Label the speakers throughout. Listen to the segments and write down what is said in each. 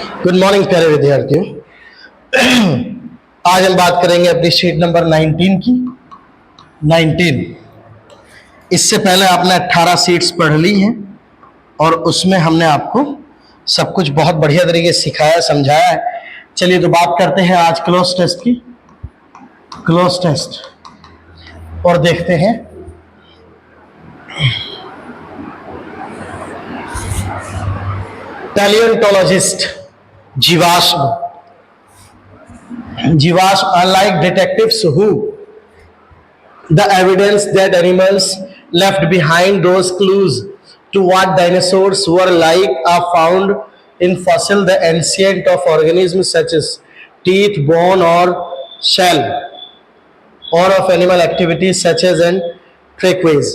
Speaker 1: Good morning प्यारे विद्यार्थियों। आज हम बात करेंगे अपनी शीट नंबर 19 की। 19 इससे पहले आपने 18 सीट्स पढ़ ली हैं और उसमें हमने आपको सब कुछ बहुत बढ़िया तरीके से सिखाया समझाया है। चलिए तो बात करते हैं आज क्लोज टेस्ट की। क्लोज टेस्ट और देखते हैं पैलियोंटोलॉजिस्ट जीवाश्म unlike detectives who the evidence that animals left behind those clues to what dinosaurs were like are found in fossil the ancient of organisms such as teeth, bone or shell or of animal activities such as an trackways।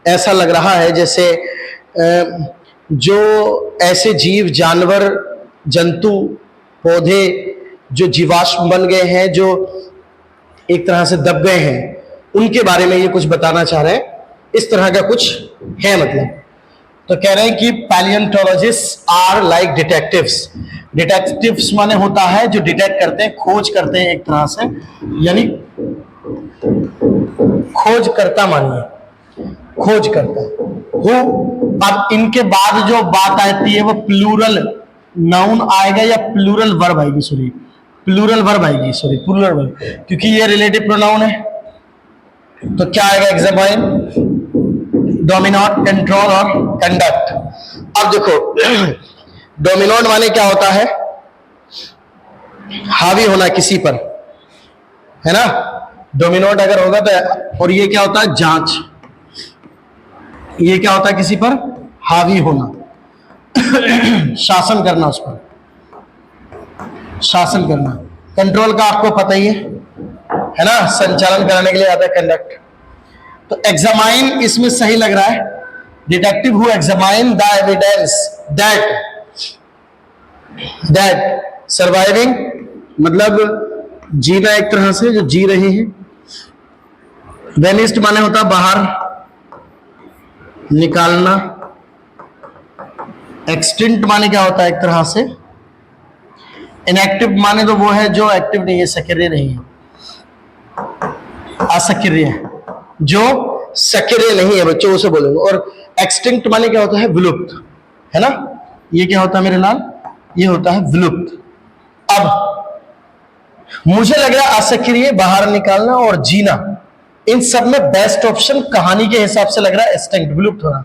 Speaker 1: ऐसा लग रहा है जैसे जो ऐसे जीव जानवर जंतु पौधे जो जीवाश्म बन गए हैं, जो एक तरह से दब गए हैं, उनके बारे में ये कुछ बताना चाह रहे हैं। इस तरह का कुछ है मतलब। तो कह रहे हैं कि पैलियोंटोलॉजिस्ट आर लाइक डिटेक्टिव्स। डिटेक्टिव्स माने होता है जो डिटेक्ट करते हैं, खोज करते हैं, एक तरह से यानी खोज करता मानिए, खोज करता हो। अब इनके बाद जो बात आती है वो प्लूरल नाउन आएगा या प्लूरल वर्ब आएगी, प्लूरल वर्ब, क्योंकि ये रिलेटिव प्रोनाउन है। तो क्या आएगा? एग्जामाइन, डोमिनेट, कंट्रोल और कंडक्ट। अब देखो डोमिनेट माने क्या होता है? हावी होना किसी पर, है ना। डोमिनेट अगर होगा तो, और ये क्या होता है? जांच। ये क्या होता है? किसी पर हावी होना, शासन करना, उस पर शासन करना। कंट्रोल का आपको पता ही है ना, संचालन कराने के लिए आता है कंडक्ट। तो एग्जामाइन इसमें सही लग रहा है। Detective who examine the evidence that surviving मतलब जीना, एक तरह से जो जी रहे हैं। वेनिस्ड माने होता है बाहर निकालना। एक्सटिंक्ट माने क्या होता है? एक तरह से इनएक्टिव माने तो वो है जो एक्टिव नहीं है, सक्रिय नहीं है, असक्रिय है, जो सक्रिय नहीं है बच्चों, उसे बोलेंगे। और एक्सटिंक्ट माने क्या होता है? विलुप्त, है ना। ये क्या होता है मेरे लाल? ये होता है विलुप्त। अब मुझे लग रहा है असक्रिय, बाहर निकालना और जीना, इन सब में बेस्ट ऑप्शन कहानी के हिसाब से लग रहा है एक्सटिंक्ट, विलुप्त होना।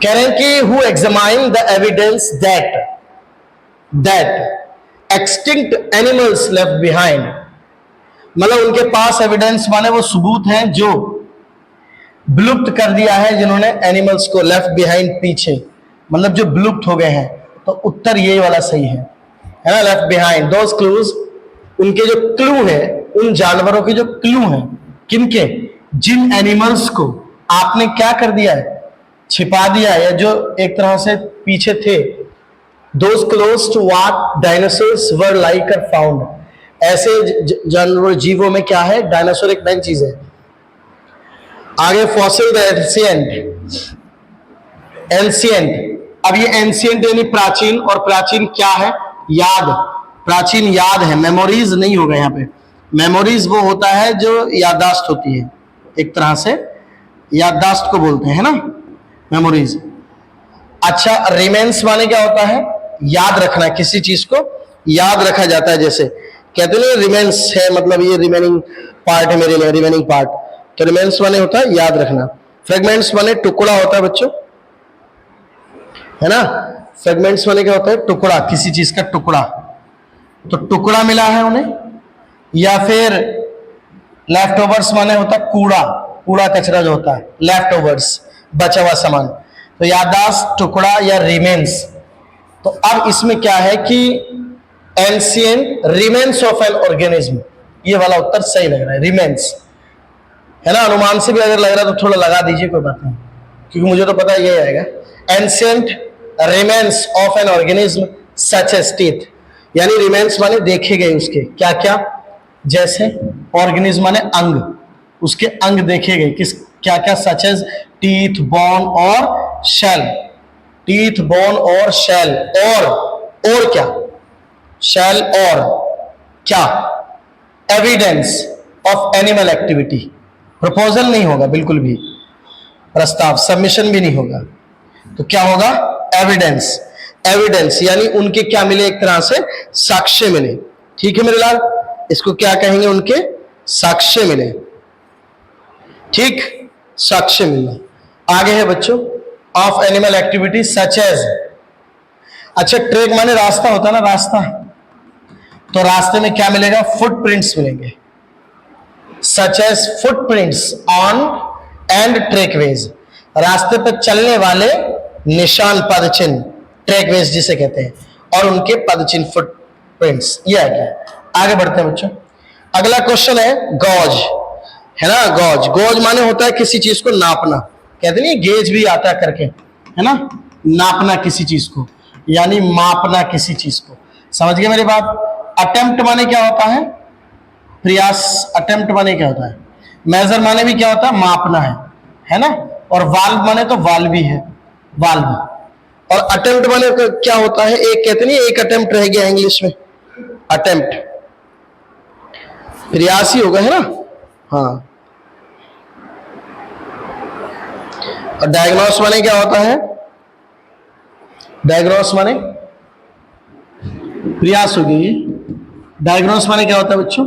Speaker 1: कह रहे हैं कि who examine the evidence that extinct animals left behind, मतलब उनके पास एविडेंस माने वो सबूत हैं जो विलुप्त कर दिया है जिन्होंने एनिमल्स को, लेफ्ट बिहाइंड पीछे, मतलब जो विलुप्त हो गए हैं। तो उत्तर ये वाला सही है ना, लेफ्ट बिहाइंड। दोस क्लूज, उनके जो क्लू है, उन जानवरों के जो क्लू हैं, किनके? जिन एनिमल्स को आपने क्या कर दिया है? छिपा दिया, या जो एक तरह से पीछे थे। Those close to what dinosaurs were like are found। ऐसे जानवर जीवों में क्या है? डायनासोर एक मेन चीज है। आगे फॉसिल द एंशिएंट। अब ये एंशिएंट यानी प्राचीन, और प्राचीन क्या है? याद। प्राचीन याद है, मेमोरीज नहीं होगा यहाँ पे। मेमोरीज वो होता है जो याददाश्त होती है, एक तरह से याददाश्त को बोलते हैं ना, मेमोरीज। अच्छा, रिमेन्स माने क्या होता है? याद रखना, किसी चीज को याद रखा जाता है। जैसे कहते हैं रिमेन्स है, मतलब ये रिमेनिंग पार्ट है मेरे लिए, रिमेनिंग पार्ट। तो रिमेन्स माने होता है याद रखना। फ्रेगमेंट्स माने टुकड़ा होता है बच्चों, है ना। फ्रेगमेंट्स माने क्या होता है? टुकड़ा, किसी चीज का टुकड़ा। तो टुकड़ा मिला है उन्हें। या फिर लेफ्ट ओवर्स माने होता है कूड़ा, कूड़ा कचरा जो होता है, लेफ्ट ओवर्स, बचा हुआ सामान। तो याददाश्त, टुकड़ा या रिमेन्स। तो अब इसमें क्या है कि ancient remains of an organism, ये वाला उत्तर सही लग रहा है, रिमेन्स, है ना। अनुमान से भी अगर लग रहा है तो थोड़ा लगा दीजिए, कोई बात नहीं, क्योंकि मुझे तो पता यही आएगा। Ancient remains of an organism such as teeth, यानी रिमेन्स माने देखे गए उसके क्या क्या, जैसे ऑर्गेनिज्म माने अंग, उसके अंग देखे गए, किस क्या क्या, सच एज टीथ, बोन और शेल। टीथ, बोन और शेल। और और क्या, शैल और क्या, evidence of animal activity. Proposal नहीं होगा बिल्कुल भी, प्रस्ताव सबमिशन भी नहीं होगा, तो क्या होगा, एविडेंस। एविडेंस यानी उनके क्या मिले, एक तरह से साक्ष्य मिले। ठीक है मेरे लाल, इसको क्या कहेंगे, उनके साक्ष्य मिले। ठीक, साक्ष्य मिलना। आगे है बच्चों, of animal activity such as. अच्छा, ट्रैक माने रास्ता होता ना, रास्ता, तो रास्ते में क्या मिलेगा, फुटप्रिंट्स मिलेंगे। Such as footprints on and trackways, रास्ते पर चलने वाले निशान, पदचिन्ह, ट्रैकवेज जिसे कहते हैं, और उनके पदचिन्ह, फुटप्रिंट्स। ये आ गया। आगे बढ़ते हैं बच्चों, अगला क्वेश्चन है गॉज, है ना। गॉज, गॉज माने होता है किसी चीज को नापना, कहते नहीं गेज भी आता है करके, है ना, नापना किसी चीज को, यानी मापना किसी चीज को। समझ गए मेरी बात। अटेम्प्ट माने क्या होता है, प्रयास। अटेम्प्ट माने क्या होता है, मेजर माने भी क्या होता है, मापना है ना। और वाल्व माने तो वाल्व भी है, वाल्व। और अटेम्प्ट माने क्या होता है, एक कहते नहीं, एक अटेम्प्ट रह गया इंग्लिश में, अटेम्प्ट प्रयास ही होगा, है ना। हाँ, और डायग्नोस माने क्या होता है, डायग्नोस माने प्रयास हो गई। डायग्नोस माने क्या होता है बच्चों,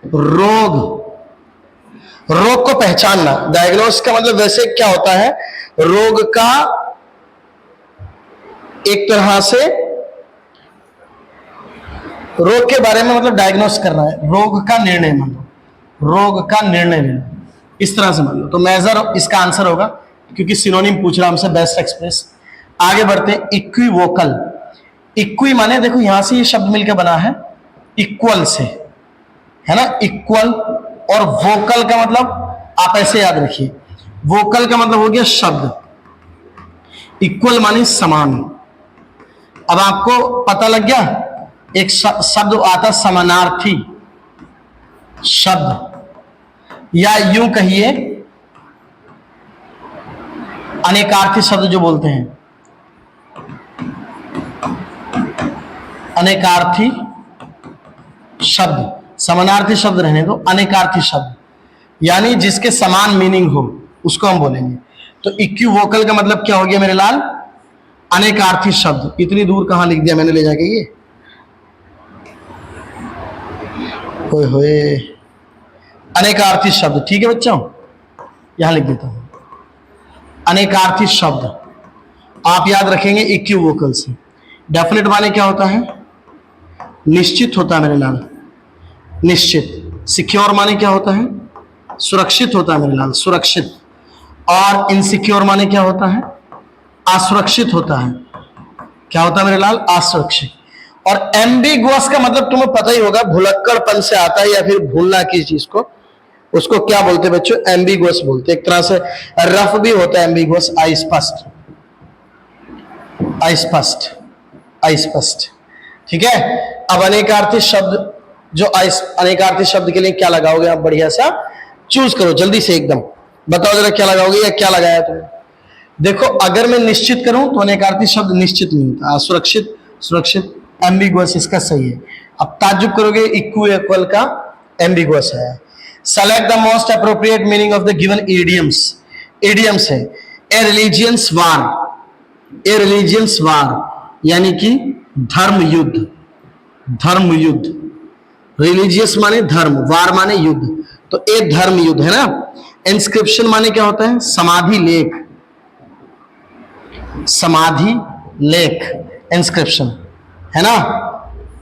Speaker 1: रोग, रोग को पहचानना। डायग्नोस का मतलब वैसे क्या होता है, रोग का एक तरह से, रोग के बारे में मतलब डायग्नोस करना है, रोग का निर्णय मान लो, रोग का निर्णय लेना, इस तरह से मान लो। तो मेजर इसका आंसर होगा, क्योंकि सिनोनिम पूछ रहा हमसे, बेस्ट एक्सप्रेस। आगे बढ़ते हैं, इक्विवोकल। इक्वी माने देखो यहां से ये शब्द मिलकर बना है इक्वल से, है ना, इक्वल। और वोकल का मतलब आप ऐसे याद रखिए, वोकल का मतलब हो गया शब्द, इक्वल माने समान। अब आपको पता लग गया, एक शब्द आता समानार्थी शब्द, या यूं कहिए अनेकार्थी शब्द जो बोलते हैं, अनेकार्थी शब्द, समानार्थी शब्द रहने दो, अनेकार्थी शब्द यानी जिसके समान मीनिंग हो, उसको हम बोलेंगे। तो इक्विवोकल का मतलब क्या हो गया मेरे लाल, अनेकार्थी शब्द। इतनी दूर कहां लिख दिया मैंने ले जाके, ये होए होए, अनेकार्थी शब्द। ठीक है बच्चों, यहां लिख देता हूं, अनेकार्थी शब्द आप याद रखेंगे इक्विवोकल से। डेफिनेट माने क्या होता है, निश्चित होता है मेरे लाल, निश्चित। सिक्योर माने क्या होता है, सुरक्षित होता है मेरे लाल, सुरक्षित। और इनसिक्योर माने क्या होता है, असुरक्षित होता है। क्या होता है मेरे लाल, असुरक्षित। और एम्बिगुअस का मतलब तुम्हें पता ही होगा, भुलक्कड़पन से आता है, या फिर भूलना किसी चीज को, उसको क्या बोलते हैं बच्चों, एम्बिगुअस बोलते हैं। एक तरह से रफ भी होता है एम्बिगुअस, अस्पष्ट, अस्पष्ट, अस्पष्ट। ठीक है। अब अनेकार्थी शब्द, जो अनेकार्थी शब्द के लिए क्या लगाओगे आप, बढ़िया सा चूज करो जल्दी से एकदम, बताओ जरा क्या लगाओगे या क्या लगाया तुमने। देखो, अगर मैं निश्चित करूं तो अनेकार्थी शब्द निश्चित नहीं होता, असुरक्षित, सुरक्षित, एम्बिगुअस इसका सही है। अब ताज्जुब करोगे, इक्विवोकल का एम्बिगुअस है। Select the most appropriate meaning of the given idioms. Idioms है ए रिलीजियंस वार, ए रिलीजियंस वार यानी कि धर्म युद्ध, धर्म युद्ध। रिलीजियस माने धर्म, वार माने युद्ध, तो एक धर्म युद्ध है ना। इंस्क्रिप्शन माने क्या होता है, समाधि लेख, समाधि लेख, इंस्क्रिप्शन, है ना।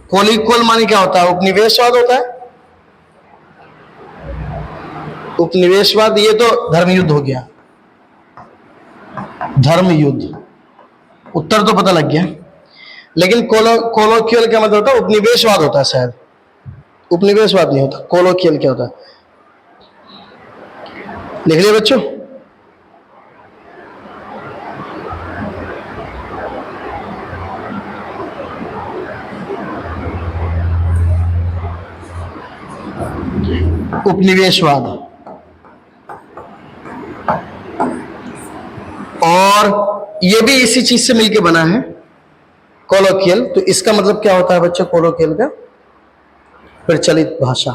Speaker 1: कोलिक्वल माने क्या होता है, उपनिवेशवाद होता है, उपनिवेशवाद, ये तो धर्म युद्ध हो गया, धर्म युद्ध। उत्तर तो पता लग गया, लेकिन कोलोकियल क्या मतलब होता है, उपनिवेशवाद होता है शायद, उपनिवेशवाद नहीं होता। कोलोकियल क्या होता है, लिख लिया बच्चों। उपनिवेशवाद, और ये भी इसी चीज से मिलके बना है, कोलोकियल, तो इसका मतलब क्या होता है बच्चों कोलोकियल का? प्रचलित भाषा,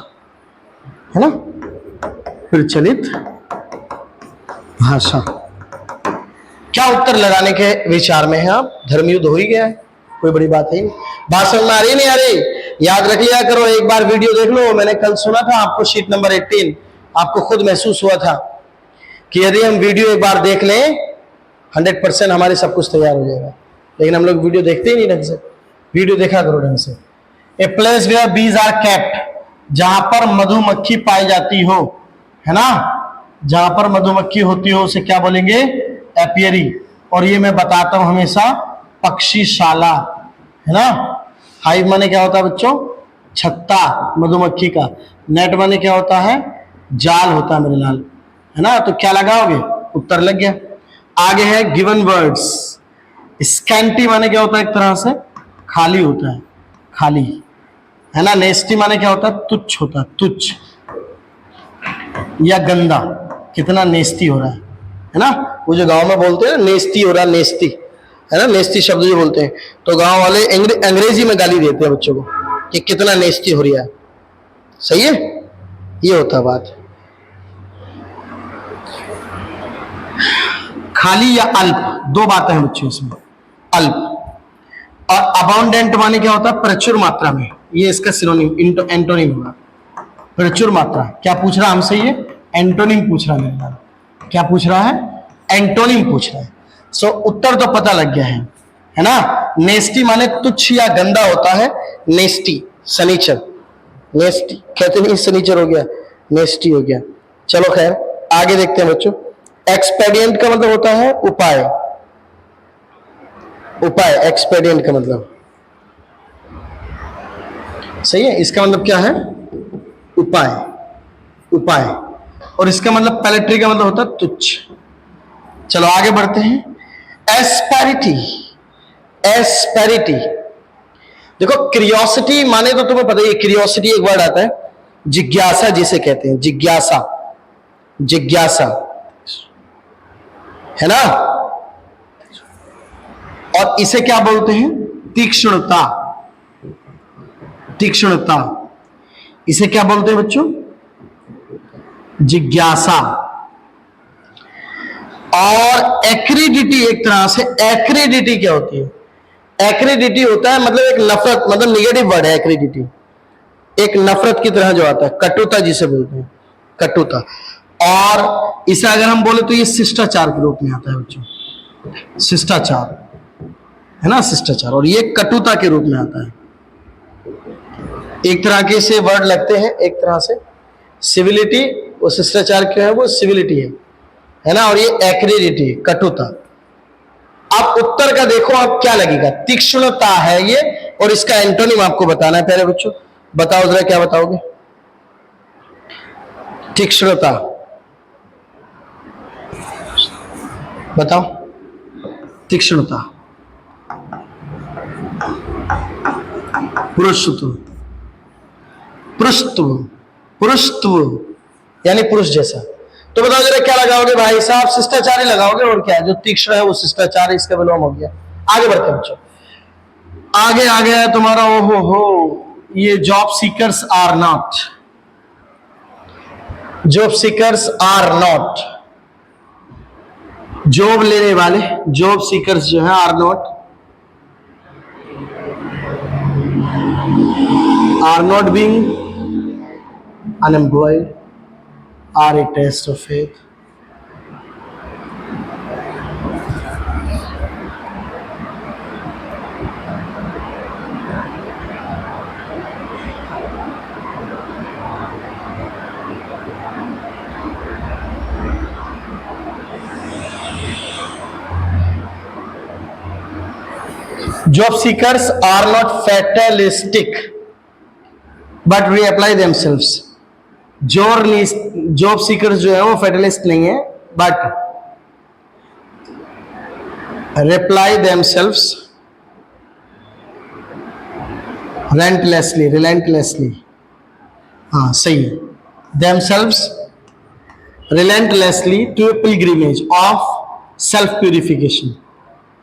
Speaker 1: है ना, प्रचलित भाषा। क्या उत्तर लगाने के विचार में है आप? धर्मयुद्ध हो ही गया है, कोई बड़ी बात है नहीं। बात समझ में आ रही नहीं आ रही? याद रख लिया करो, एक बार वीडियो देख लो। मैंने कल सुना था आपको शीट नंबर 18, आपको खुद महसूस हुआ था कि यदि हम वीडियो एक बार देख लें 100% हमारे सब कुछ तैयार हो जाएगा, लेकिन हम लोग वीडियो देखते ही नहीं ढंग से। वीडियो देखा करो ढंग से। ए place where bees are kept, जहां पर मधुमक्खी पाई जाती हो, है ना, जहां पर मधुमक्खी होती हो उसे क्या बोलेंगे? एपियरी। और ये मैं बताता हूं हमेशा, पक्षीशाला, है ना। हाइव माने क्या होता है बच्चों? छत्ता मधुमक्खी का। नेट माने क्या होता है? जाल होता है मेरे लाल, है ना। तो क्या लगाओगे? उत्तर लग गया। आगे है गिवन वर्ड्स। स्कैंटी माने क्या होता है? एक तरह से खाली होता है, खाली, है ना। नेस्टी माने क्या होता है? तुच्छ होता है, तुच्छ या गंदा, कितना नेस्टी हो रहा है ना। वो जो गांव में बोलते हैं नेस्टी हो रहा, नेस्टी, है ना, नेस्टी शब्द जो बोलते हैं, तो गांव वाले अंग्रेजी में गाली देते हैं बच्चों को कि कितना नेस्टी हो रहा है। सही है, ये होता है बात। खाली या अल्प, दो बातें हैं बच्चों इसमें। अल्प और अबाउंडेंट माने क्या होता है? प्रचुर मात्रा में। ये इसका सिनोनिम एंटोनिम होगा, प्रचुर मात्रा। क्या पूछ रहा हमसे? ये एंटोनिम पूछ रहा है। क्या पूछ रहा है? एंटोनिम पूछ रहा है। सो उत्तर तो पता लग गया है ना। नेस्टी माने तुच्छ या गंदा होता है। नेस्टी सनीचर, नेस्टी कहते नहीं, सनीचर हो गया, नेस्टी हो गया। चलो खैर आगे देखते हैं बच्चों। एक्सपेडिएंट का मतलब होता है उपाय, उपाय, एक्सपेडिएंट का मतलब, सही है। इसका मतलब क्या है? उपाय, उपाय। और इसका मतलब पैलेट्री का मतलब होता है तुच्छ। चलो आगे बढ़ते हैं। एस्पेरिटी, एस्पेरिटी देखो, क्रियोसिटी माने तो तुम्हें पता ही है, क्रियोसिटी एक वर्ड आता है, जिज्ञासा जिसे कहते हैं, जिज्ञासा, जिज्ञासा, है ना। और इसे क्या बोलते हैं? तीक्ष्णता, तीक्ष्णता। इसे क्या बोलते हैं बच्चों? जिज्ञासा। और एक्रीडिटी, एक तरह से एक्रीडिटी क्या होती है? एक्रीडिटी होता है मतलब एक नफरत, मतलब निगेटिव वर्ड है एक्रीडिटी, एक नफरत की तरह जो आता है, कटुता जिसे बोलते हैं, कटुता। और इसे अगर हम बोले तो ये शिष्टाचार के रूप में आता है बच्चों, शिष्टाचार, है ना, शिष्टाचार। और ये कटुता के रूप में आता है। एक तरह के से वर्ड लगते हैं, एक तरह से सिविलिटी, वो शिष्टाचार क्या है? वो सिविलिटी है ना। और ये एक्रीडिटी, कटुता। आप उत्तर का देखो, आप क्या लगेगा? तीक्ष्णता है ये, और इसका एंटोनिम आपको बताना है। पहले बच्चों बताओ जरा, क्या बताओगे? तीक्ष्णता बताओ, तीक्ष्णता। पुरुषत्व, पुरुषत्व, पुरुषत्व यानी पुरुष जैसा। तो बताओ जरा क्या लगाओगे भाई साहब? शिष्टाचार ही लगाओगे, और क्या है? जो तीक्ष्ण है वो शिष्टाचार, इसका विलोम हो गया। आगे बढ़ते बच्चों। आगे आ गया है तुम्हारा, हो ये job seekers are not, job seekers are not, job लेने वाले, जॉब सीकर्स जो है are not, are not being unemployed, are a test of faith. Job seekers are not fatalistic, but reapply themselves. Job seekers जो है वो फेटलिस्ट नहीं है, but reply themselves relentlessly, हाँ सही है, themselves relentlessly to a pilgrimage of self purification,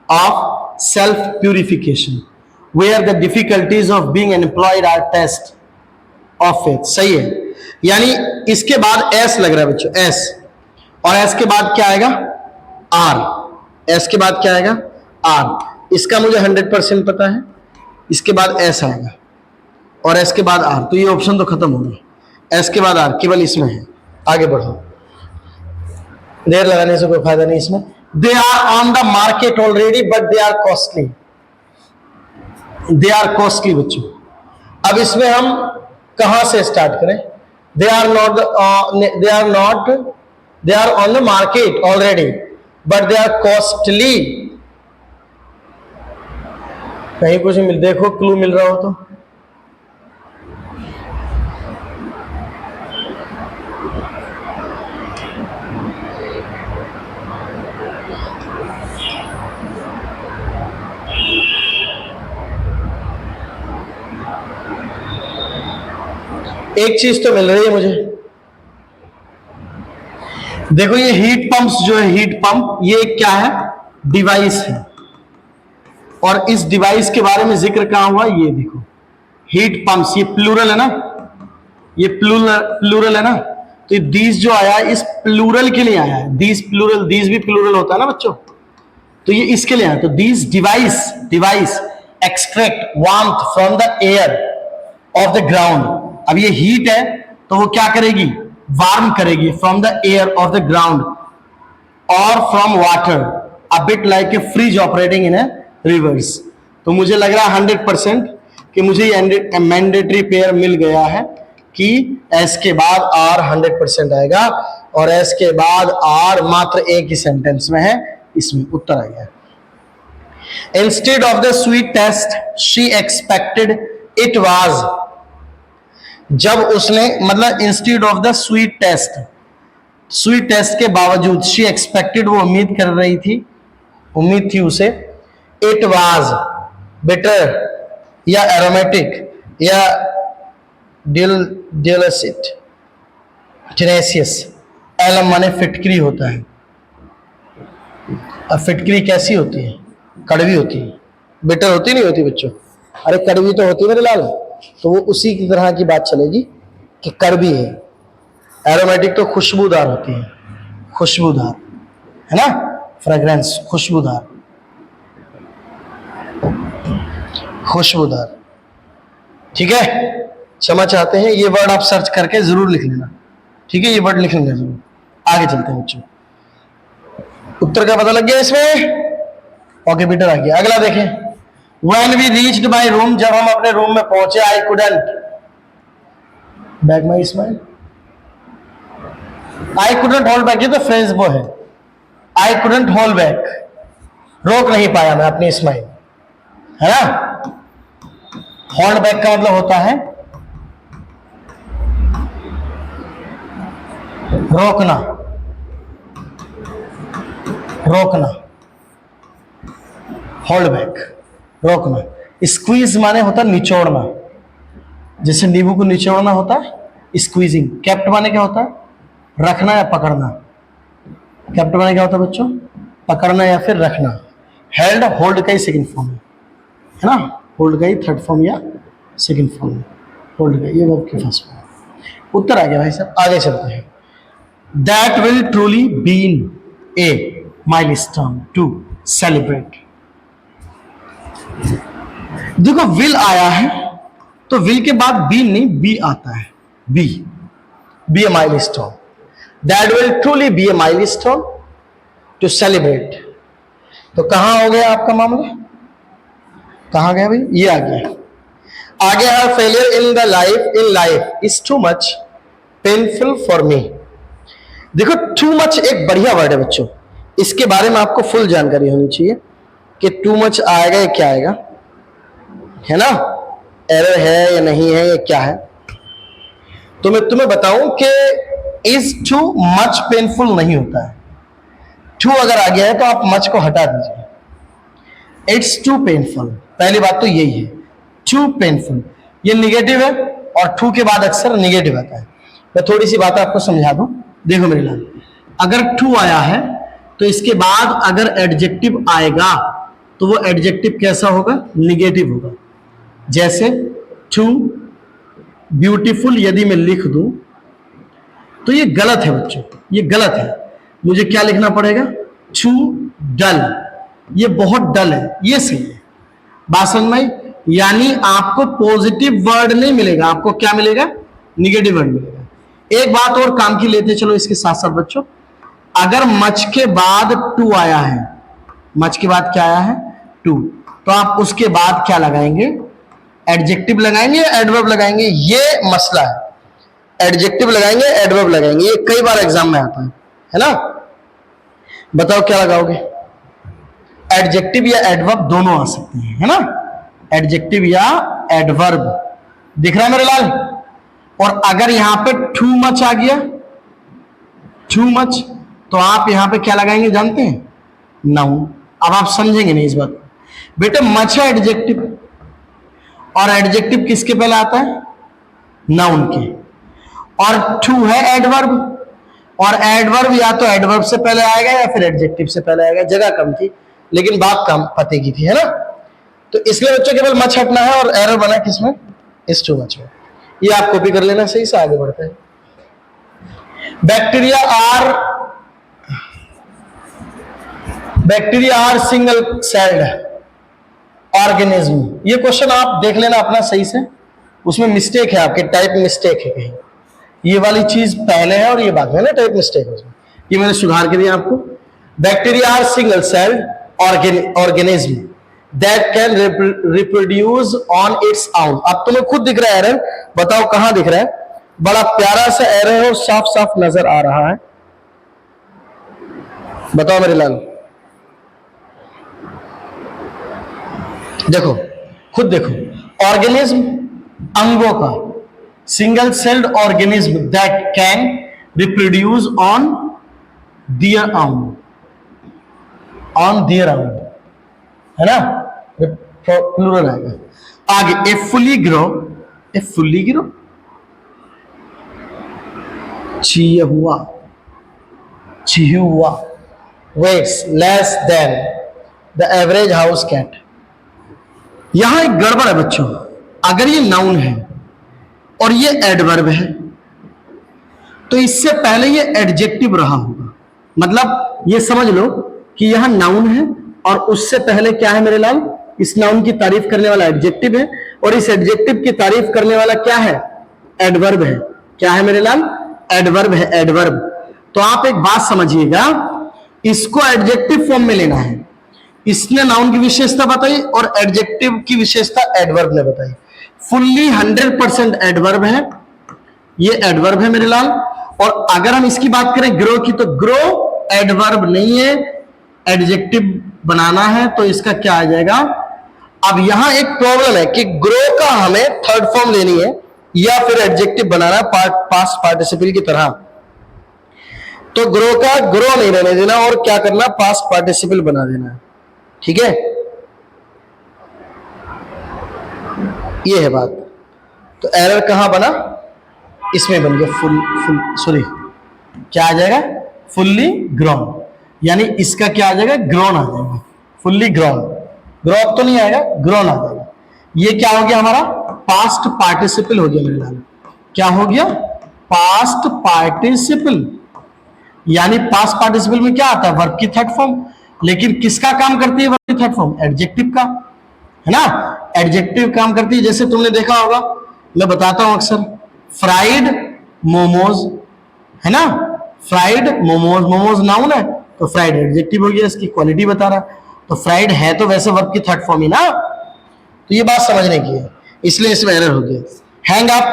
Speaker 1: of self purification, where the difficulties of being employed are test of faith. सही है, यानी इसके बाद एस लग रहा है बच्चों, एस, और एस के बाद क्या आएगा, आर। एस के बाद क्या आएगा, आर। इसका मुझे 100% पता है, इसके बाद एस आएगा और एस के बाद आर, तो ये ऑप्शन तो खत्म हो गया। एस के बाद आर केवल इसमें है। आगे बढ़ो, देर लगाने से कोई फायदा नहीं इसमें। They are on the market already but they are costly. They are costly बच्चों। अब इसमें हम कहां से स्टार्ट करें? They are not they are on the market already but they are costly. कहीं कुछ मिल, देखो क्लू मिल रहा हो तो। एक चीज तो मिल रही है मुझे, देखो ये हीट पंप्स जो है, हीट पंप, ये क्या है, डिवाइस है। और इस डिवाइस के बारे में जिक्र कहां हुआ, ये देखो हीट पंप्स, ये प्लूरल है ना, ये प्लूरल है ना, तो ये दीज जो आया इस प्लूरल के लिए आया है। दीज प्लूरल, दीज भी प्लूरल होता है ना बच्चों, तो ये इसके लिए आया। तो these device extract warmth from the air of the ground. अब ये हीट है तो वो क्या करेगी, वार्म करेगी from the air of the ground और from water, a bit like a fridge operating in a reverse. तो मुझे लग रहा है 100% कि मुझे ये मैंडेटरी पेयर मिल गया है कि एस के बाद आर 100% आएगा, और एस के बाद आर मात्र एक ही सेंटेंस में है, इसमें उत्तर आ गया। Instead of the sweet taste she expected it was. जब उसने, मतलब instead of the sweet taste के बावजूद, शी एक्सपेक्टेड, वो उम्मीद कर रही थी, उम्मीद थी उसे, इट वाज बिटर या एरोमेटिक या डेलसिट टेनेसियस। एलम माने फिटकरी होता है। अब फिटकरी कैसी होती है, कड़वी होती है, बिटर होती नहीं होती बच्चों, अरे कड़वी तो होती है मेरे लाल। तो वो उसी की तरह की बात चलेगी कि कड़वी है। एरोमेटिक तो खुशबूदार होती है, खुशबूदार है ना, फ्रेग्रेंस, खुशबूदार, खुशबूदार। ठीक है, क्षमा चाहते हैं, ये वर्ड आप सर्च करके जरूर लिख लेना। ठीक है, ये वर्ड लिख लेना जरूर। आगे चलते हैं बच्चों, उत्तर का पता लग गया इसमें। ओके बेटर आ गया। अगला देखें, When we reached my room, जब हम अपने रूम में पहुंचे, I couldn't back my smile. I couldn't hold back, ये तो फ्रेंच वो है। I couldn't hold back, रोक नहीं पाया मैं अपनी स्माइल, है ना। होल्ड बैक का मतलब होता है रोकना, रोकना, होल्ड बैक, रोकना। स्क्वीज माने होता है निचोड़ना, जैसे नींबू को निचोड़ना होता है स्क्वीजिंग। कैप्ट माने क्या होता है, रखना या पकड़ना। कैप्ट माने क्या होता है बच्चों, पकड़ना या फिर रखना। हेल्ड, होल्ड का ही सेकंड फॉर्म है ना, होल्ड का ही थर्ड फॉर्म या सेकंड फॉर्म है, होल्ड का, ये वर्ब की फर्स्ट फॉर्म। उत्तर आ गया भाई साहब। आगे चलते हैं। That will truly been a milestone to celebrate. देखो विल आया है तो विल के बाद बी नहीं, बी आता है, be a milestone. That will truly be a milestone to celebrate. तो कहां हो गया आपका मामला, कहां गया भाई, ये आ गया। आगे है, failure in life is too much painful for me. देखो टू मच एक बढ़िया वर्ड है बच्चों, इसके बारे में आपको फुल जानकारी होनी चाहिए कि टू मच आएगा या क्या आएगा, है ना, एरर है या नहीं है, या क्या है। तो मैं तुम्हें बताऊं कि इज टू मच पेनफुल नहीं होता है। टू अगर आ गया है तो आप मच को हटा दीजिए। इट्स टू पेनफुल, पहली बात तो यही है, टू पेनफुल ये निगेटिव है, और टू के बाद अक्सर निगेटिव आता है। मैं थोड़ी सी बात आपको समझा दूं, देखो मेरे लाल, अगर टू आया है तो इसके बाद अगर एडजेक्टिव आएगा तो वो एडजेक्टिव कैसा होगा, निगेटिव होगा। जैसे टू ब्यूटीफुल यदि मैं लिख दूं तो ये गलत है बच्चों, ये गलत है। मुझे क्या लिखना पड़ेगा? टू डल, ये बहुत डल है, ये सही है। बात समझ में? यानी आपको पॉजिटिव वर्ड नहीं मिलेगा, आपको क्या मिलेगा? निगेटिव वर्ड मिलेगा। एक बात और काम की लेते चलो इसके साथ साथ बच्चों, अगर मच के बाद टू आया है, मच के बाद क्या आया है? टू, तो आप उसके बाद क्या लगाएंगे? एडजेक्टिव लगाएंगे या एडवर्ब लगाएंगे? ये मसला है। एडजेक्टिव लगाएंगे, एडवर्ब लगाएंगे, ये कई बार एग्जाम में आता है ना? बताओ क्या लगाओगे? एडजेक्टिव या एडवर्ब दोनों आ सकते हैं, है ना? एडजेक्टिव या एडवर्ब, दिख रहा है मेरे लाल? और अगर यहां पे टू मच आ गया, टू मच, तो आप यहां पे क्या लगाएंगे जानते हैं? नाउन। अब आप समझेंगे नहीं इस बात को। बेटे मच है एडजेक्टिव, और एडजेक्टिव किसके पहले आता है? नाउन के। और टू है एडवर्ब, और एडवर्ब या तो एडवर्ब से पहले आएगा या फिर एडजेक्टिव से पहले आएगा। जगह कम थी लेकिन बात कम पते की थी, है ना? तो इसलिए बच्चों केवल मच हटना है और एरर बना किसमें? इस टू मच में। ये आप कॉपी कर लेना, सही से आगे बढ़ते हैं। Bacteria are single celled organism. ये क्वेश्चन आप देख लेना अपना सही से, उसमें मिस्टेक है, आपके टाइप मिस्टेक है कहीं। ये वाली चीज पहले है और ये बाद में ना, टाइप मिस्टेक है उसमें, ये मैंने सुधार के दिया आपको। Bacteria are single celled organism that can reproduce on its own. अब तुम्हें खुद दिख रहा है एरर, बताओ कहां दिख रहा है? बड़ा प्यारा सा एरर है और साफ साफ नजर आ रहा है, बताओ मेरे लाल। देखो, खुद देखो, ऑर्गेनिज्म अंगों का, single celled organism that can reproduce on their own, on their own, है ना? प्लूरल आएगा आगे। A fully grow chihuahua weighs less than the average house cat. यहां एक गड़बड़ है बच्चों, अगर ये नाउन है और ये एडवर्ब है तो इससे पहले ये एडजेक्टिव रहा होगा। मतलब ये समझ लो कि यहां नाउन है और उससे पहले क्या है मेरे लाल? इस नाउन की तारीफ करने वाला एडजेक्टिव है, और इस एडजेक्टिव की तारीफ करने वाला क्या है? एडवर्ब है। क्या है मेरे लाल? एडवर्ब है, एडवर्ब। तो आप एक बात समझिएगा, इसको एडजेक्टिव फॉर्म में लेना है। इसने नाउन की विशेषता बताई और एडजेक्टिव की विशेषता एडवर्ब ने बताई। फुल्ली 100% एडवर्ब है, ये एडवर्ब है मेरे लाल। और अगर हम इसकी बात करें ग्रो की, तो ग्रो एडवर्ब नहीं है, एडजेक्टिव बनाना है, तो इसका क्या आ जाएगा? अब यहां एक प्रॉब्लम है कि ग्रो का हमें थर्ड फॉर्म लेनी है या फिर एडजेक्टिव बनाना पास्ट पार्टिसिपल की तरह। तो ग्रो का ग्रो नहीं रहने देना और क्या करना? पास्ट पार्टिसिपल बना देना है, ठीक है? ये है बात। तो एरर कहां बना? इसमें बन गया सॉरी, क्या आ जाएगा? फुल्ली ग्रोन, यानी इसका क्या आ जाएगा? ग्रोन आ जाएगा, फुल्ली ग्रोन। ग्रो तो नहीं आएगा, ग्रोन आ जाएगा। ये क्या हो गया हमारा? पास्ट पार्टिसिपल हो गया मेरे लाल। क्या हो गया? Past participle. यानी पास्ट पार्टिसिपल में क्या आता है? वर्ब की थर्ड फॉर्म। लेकिन किसका काम करती है वर्ब की थर्ड फॉर्म? एडजेक्टिव का, है ना? एडजेक्टिव काम करती है। जैसे तुमने देखा होगा, मैं बताता हूं अक्सर, फ्राइड मोमोज, है ना? फ्राइड मोमोज, मोमोज नाउन है तो फ्राइड एडजेक्टिव हो गया, इसकी क्वालिटी बता रहा। तो फ्राइड है तो वैसे वर्ब की थर्ड फॉर्म ही ना। तो ये बात समझने की है, इसलिए इसमें एरर हो गया। Hang up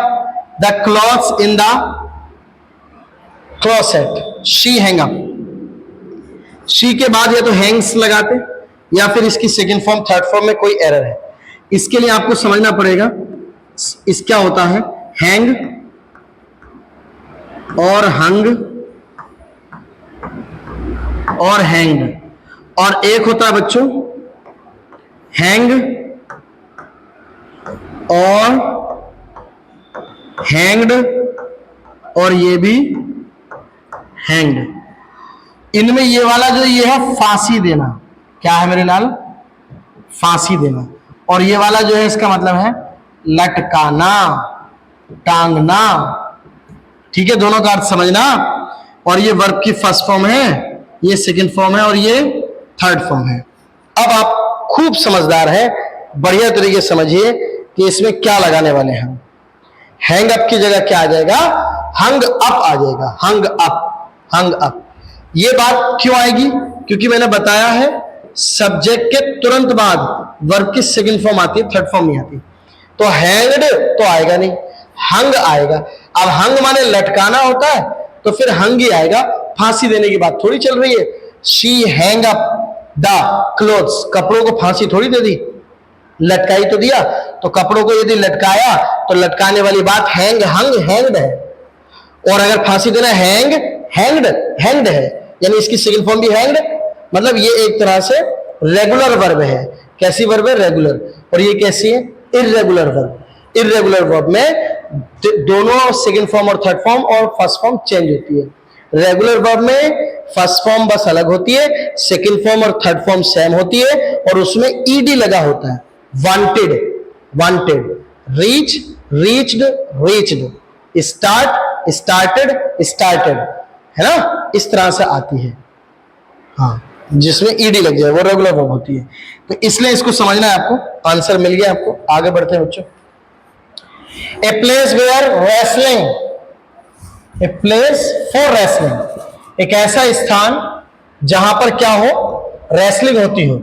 Speaker 1: the clothes in the closet, she hang up. She के बाद या तो हैंग्स लगाते या फिर इसकी सेकंड फॉर्म थर्ड फॉर्म में कोई एरर है। इसके लिए आपको समझना पड़ेगा, इस क्या होता है? हैंग और हंग और हैंग्ड, और एक होता है बच्चों हैंग और हैंग्ड, और ये भी हैंग्ड। इनमें ये वाला जो ये है फांसी देना, क्या है मेरे लाल? फांसी देना। और ये वाला जो है इसका मतलब है लटकाना, टांगना। ठीक है, दोनों का अर्थ समझना। और ये वर्ब की फर्स्ट फॉर्म है, ये सेकंड फॉर्म है और ये थर्ड फॉर्म है। अब आप खूब समझदार हैं, बढ़िया तरीके से समझिए कि इसमें क्या लगाने वाले हैं। हैंग अप की जगह क्या आ जाएगा? हंग अप आ जाएगा। Hung up, hung up. ये बात क्यों आएगी? क्योंकि मैंने बताया है सब्जेक्ट के तुरंत बाद वर्ब की सेकंड फॉर्म आती है, थर्ड फॉर्म नहीं आती। तो हैंग्ड तो आएगा नहीं, हंग आएगा। अब हंग माने लटकाना होता है, तो फिर हंग ही आएगा। फांसी देने की बात थोड़ी चल रही है। She hang up the clothes, कपड़ों को फांसी थोड़ी दे दी, लटकाई तो दिया। तो कपड़ों को यदि लटकाया तो लटकाने वाली बात हैंग, हंग, हैंग्ड है। और अगर फांसी देना हैंग, हैंग्ड, हैंग्ड है, यानी इसकी सेकंड फॉर्म भी हैंग्ड। मतलब ये एक तरह से रेगुलर वर्ब है। कैसी वर्ब है? रेगुलर। और ये कैसी है? Irregular verb. इर्रेगुलर वर्ब में दोनों सेकंड फॉर्म और थर्ड फॉर्म और फर्स्ट फॉर्म चेंज होती है। रेगुलर वर्ब में फर्स्ट फॉर्म बस अलग होती है, सेकंड फॉर्म और थर्ड फॉर्म सेम होती है, और उसमें ईडी लगा होता है। Wanted, wanted, reach, reached, reached, start, started, started, है ना? इस तरह से आती है। हाँ, जिसमें ईडी लग जाए वो रेगुलर वर्ब होती है। तो इसलिए इसको समझना है आपको। आंसर मिल गया आपको। आगे बढ़ते हैं बच्चों। A place where wrestling, a place for wrestling, एक ऐसा स्थान जहां पर क्या हो? रेसलिंग होती हो।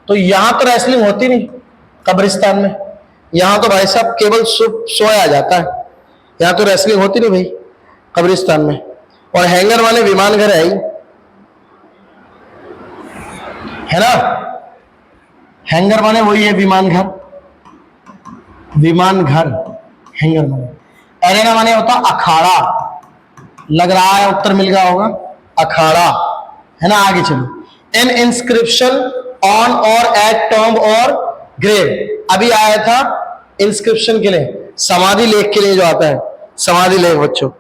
Speaker 1: तो यहां तो रेसलिंग होती नहीं, कब्रिस्तान में। यहां तो भाई साहब केवल सोया जाता है, यहां तो रेसलिंग होती नहीं भाई, कब्रिस्तान में। और हैंगर वाले विमान घर है ही, है ना? हैंगर माने वही है विमान घर, विमान घर, हैंगर माने। एरेना माने होता अखाड़ा। लग रहा है उत्तर मिल गया होगा, अखाड़ा, है ना? आगे चलो। एन इंस्क्रिप्शन ऑन और एट टॉम्ब और ग्रेव, अभी आया था इंस्क्रिप्शन के लिए, समाधि लेख के लिए जो आता है, समाधि लेख बच्चों,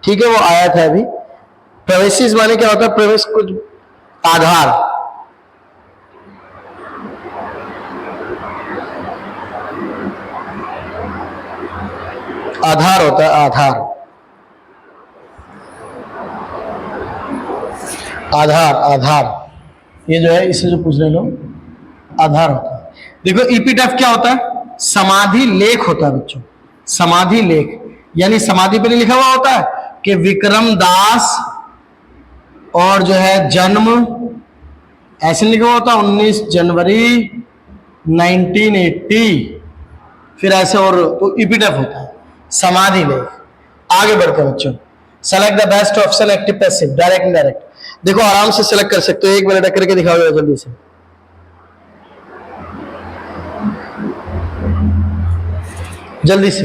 Speaker 1: ठीक है, वो आया था अभी। प्रेमिसेस माने क्या होता है? प्रेमिस कुछ आधार, आधार होता है, आधार, आधार, आधार। ये जो है इससे जो पूछ रहे लोग, आधार होता है। देखो ईपीटेफ क्या होता है? समाधि लेख होता है बच्चों, समाधि लेख। यानी समाधि पे नहीं लिखा हुआ होता है कि विक्रम दास और जो है जन्म, ऐसे लिखा हुआ होता है 19 जनवरी 1980, फिर ऐसे, और तो ईपीटेफ होता है, समाधि लेख। आगे बढ़ते हैं बच्चों। Select the best option, active passive, direct indirect. देखो आराम से सेलेक्ट कर सकते हो, एक मिनट करके दिखाओ जल्दी से। जल्दी से।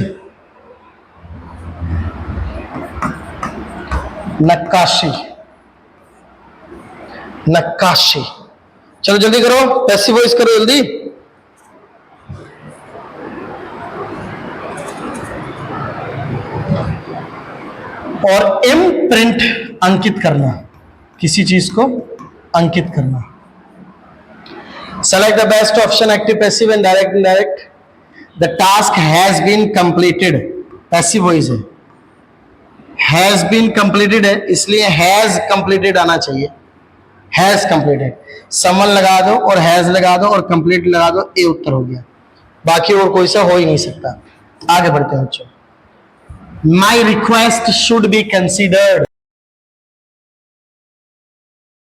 Speaker 1: नक्काशी, नक्काशी। चलो जल्दी करो, पैसिव वॉइस करो जल्दी। और इम्प्रिंट, अंकित करना, किसी चीज को अंकित करना। Select the best option, active passive and direct indirect. The task has been completed, passive voice है, हैज बीन कंप्लीटेड है, इसलिए हैज कंप्लीटेड आना चाहिए। हैज कंप्लीटेड, समवन लगा दो और हैज लगा दो और कंप्लीट लगा दो, ए उत्तर हो गया। बाकी और कोई सा हो ही नहीं सकता। आगे बढ़ते हैं बच्चों। My request should be considered.